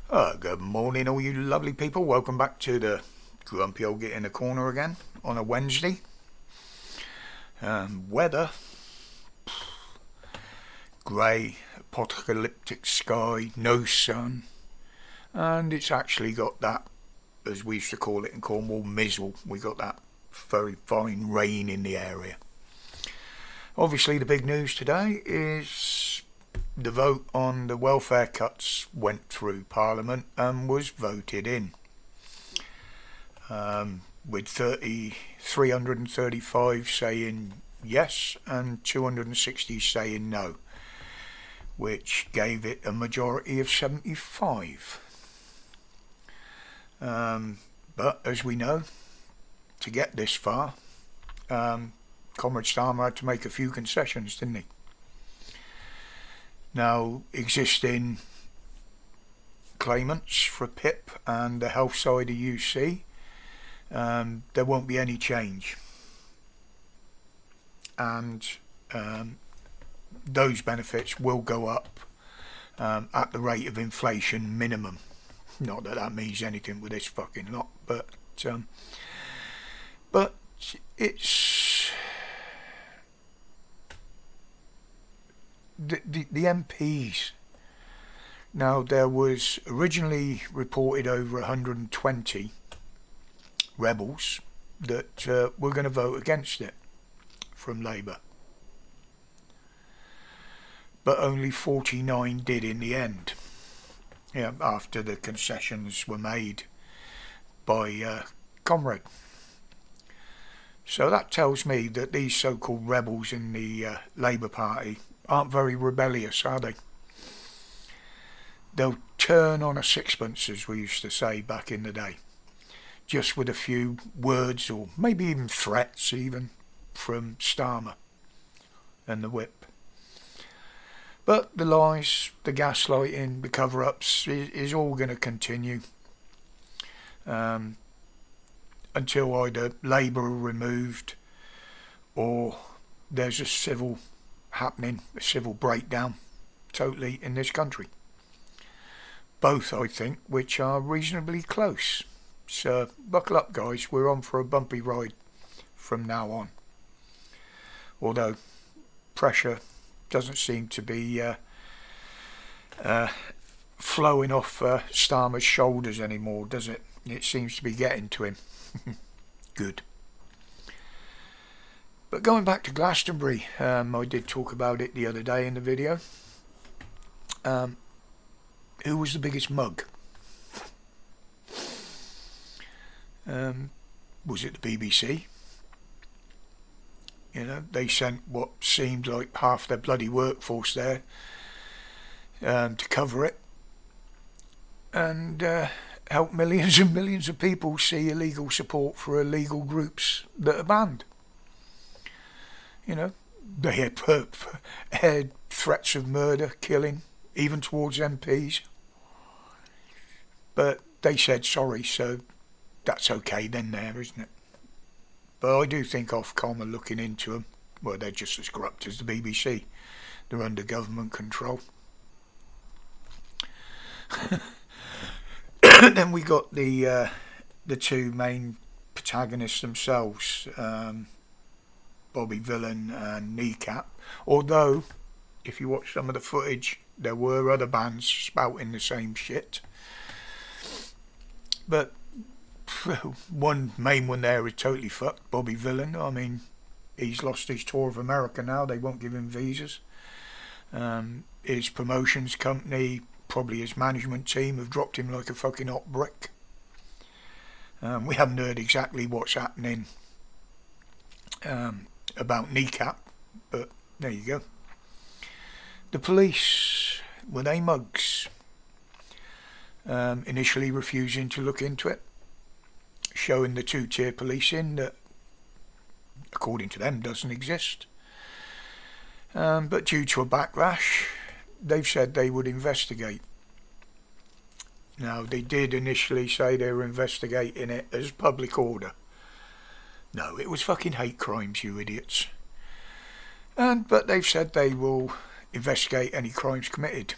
Good morning, all you lovely people. Welcome back to the Grumpy Old Git in the Corner again on a Wednesday. Weather grey, apocalyptic sky, no sun, and it's actually got that, as we used to call it in Cornwall, mizzle. We got that very fine rain in the area. Obviously, the big news today is the vote on the welfare cuts went through Parliament and was voted in, with 335 saying yes and 260 saying no, which gave it a majority of 75. But as we know, to get this far, Comrade Starmer had to make a few concessions, didn't he? Now, existing claimants for PIP and the health side of UC, there won't be any change. And those benefits will go up at the rate of inflation minimum. Not that that means anything with this fucking lot, but it's the MPs. Now, there was originally reported over 120 rebels that were going to vote against it from Labour, but only 49 did in the end. Yeah, after the concessions were made by Comrade. So that tells me that these so-called rebels in the Labour Party aren't very rebellious, are they? They'll turn on a sixpence, as we used to say back in the day, just with a few words or maybe even threats even from Starmer and the whip. But the lies, the gaslighting, the cover-ups is all going to continue until either Labour are removed or there's a civil happening, a civil breakdown totally in this country. Both, I think, which are reasonably close. So buckle up, guys, we're on for a bumpy ride from now on. Although pressure doesn't seem to be flowing off Starmer's shoulders anymore, does it? It seems to be getting to him. Good. But going back to Glastonbury, I did talk about it the other day in the video. Who was the biggest mug? Was it the BBC? You know, they sent what seemed like half their bloody workforce there to cover it and help millions and millions of people see illegal support for illegal groups that are banned. You know, they had threats of murder, killing, even towards MPs. But they said sorry, so that's okay then there, isn't it? But I do think Ofcom are looking into them. Well, they're just as corrupt as the BBC. They're under government control. Then we got the two main protagonists themselves, Bobby Villain and Kneecap. Although, if you watch some of the footage, there were other bands spouting the same shit. But one main one there is totally fucked, Bobby Villain. I mean, he's lost his tour of America now. They won't give him visas. His promotions company, probably his management team, have dropped him like a fucking hot brick. We haven't heard exactly what's happening about Kneecap, but there you go. The police, were they mugs? Initially refusing to look into it, showing the two-tier policing that, according to them, doesn't exist. But due to a backlash, they've said they would investigate. Now, they did initially say they were investigating it as public order. No, it was fucking hate crimes, you idiots. But they've said they will investigate any crimes committed.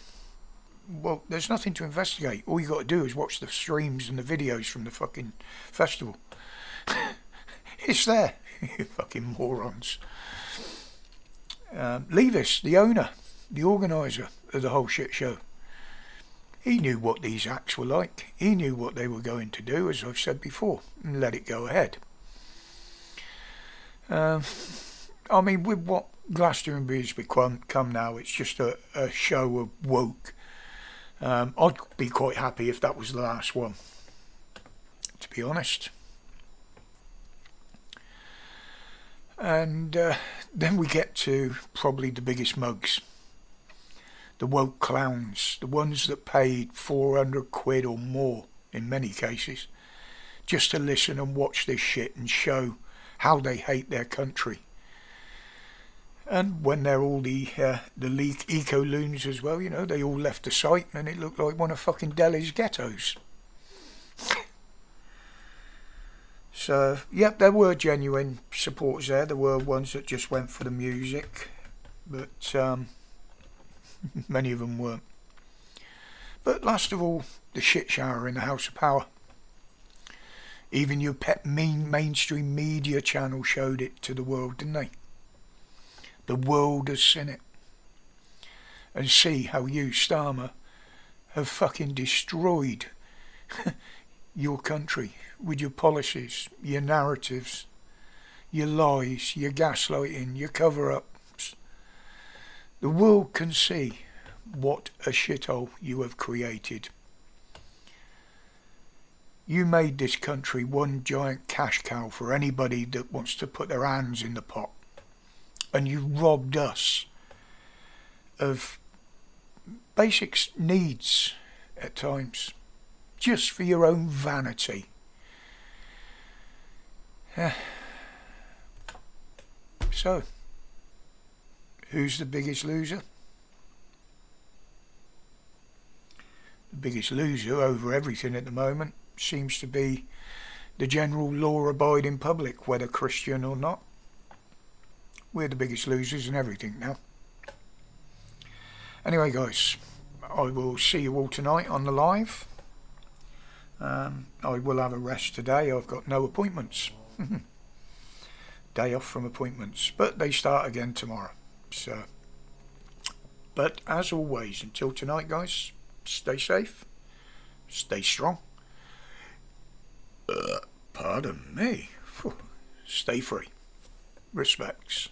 Well, there's nothing to investigate. All you got to do is watch the streams and the videos from the fucking festival. It's there. You fucking morons. Levis, the owner, the organiser of the whole shit show, he knew what these acts were like. He knew what they were going to do, as I've said before, and let it go ahead. I mean, with what Glastonbury has become now, it's just a show of woke. I'd be quite happy if that was the last one, to be honest. And then we get to probably the biggest mugs. The woke clowns, the ones that paid 400 quid or more, in many cases, just to listen and watch this shit and show how they hate their country. And when they're all the eco-loons as well, you know, they all left the site and it looked like one of fucking Delhi's ghettos. So, yep, there were genuine supporters there. There were ones that just went for the music, but many of them weren't. But last of all, the shit shower in the House of Power. Even your pet mainstream media channel showed it to the world, didn't they? The world has seen it. And see how you, Starmer, have fucking destroyed your country with your policies, your narratives, your lies, your gaslighting, your cover-ups. The world can see what a shithole you have created. You made this country one giant cash cow for anybody that wants to put their hands in the pot. And you robbed us of basic needs at times, just for your own vanity. So, who's the biggest loser? The biggest loser over everything at the moment seems to be the general law-abiding public, whether Christian or not. We're the biggest losers in everything now. Anyway, guys, I will see you all tonight on the live. I will have a rest today. I've got no appointments. Day off from appointments, but they start again tomorrow. So, but as always, until tonight, guys, stay safe, stay strong. Pardon me. Stay free. Respects.